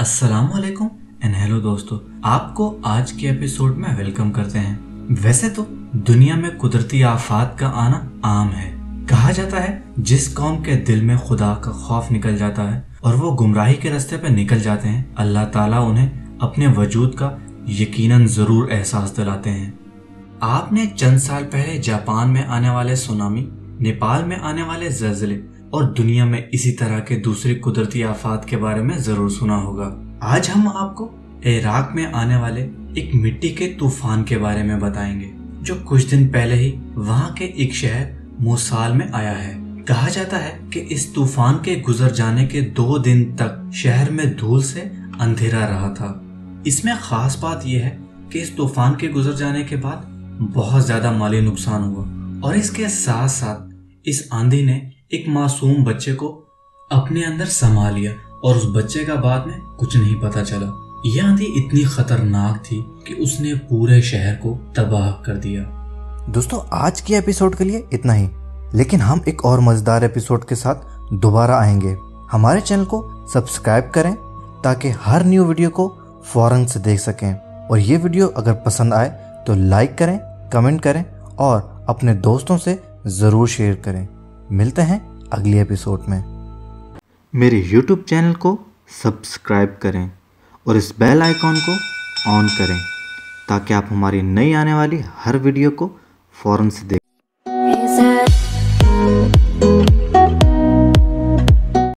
अस्सलाम वालेकुम and hello दोस्तों, आपको आज के एपिसोड में वेलकम करते हैं। वैसे तो दुनिया में कुदरती आफात का आना आम है। कहा जाता है जिस कौम के दिल में खुदा का खौफ निकल जाता है और वो गुमराही के रास्ते पर निकल जाते हैं, अल्लाह ताला उन्हें अपने वजूद का यकीनन जरूर एहसास दिलाते हैं। आपने चंद साल पहले जापान में आने वाले सुनामी, नेपाल में आने वाले ज़लज़ले और दुनिया में इसी तरह के दूसरे कुदरती आफात के बारे में जरूर सुना होगा। आज हम आपको इराक में आने वाले एक मिट्टी के तूफान के बारे में बताएंगे, जो कुछ दिन पहले ही वहाँ के एक शहर मोसाल में आया है। कहा जाता है कि इस तूफान के गुजर जाने के 2 दिन तक शहर में धूल से अंधेरा रहा था। इसमें खास बात यह है कि इस तूफान के गुजर जाने के बाद बहुत ज्यादा माली नुकसान हुआ और इसके साथ साथ इस आंधी ने एक मासूम बच्चे को अपने अंदर समा लिया और उस बच्चे का बाद में कुछ नहीं पता चला। यह आंधी इतनी खतरनाक थी कि उसने पूरे शहर को तबाह कर दिया। दोस्तों, आज के एपिसोड के लिए इतना ही, लेकिन हम एक और मजेदार एपिसोड के साथ दोबारा आएंगे। हमारे चैनल को सब्सक्राइब करें ताकि हर न्यू वीडियो को फौरन से देख सकें। और ये वीडियो अगर पसंद आए तो लाइक करें, कमेंट करें और अपने दोस्तों से ज़रूर शेयर करें। मिलते हैं अगले एपिसोड में। मेरे YouTube चैनल को सब्सक्राइब करें और इस बेल आइकॉन को ऑन करें ताकि आप हमारी नई आने वाली हर वीडियो को फौरन से देखें।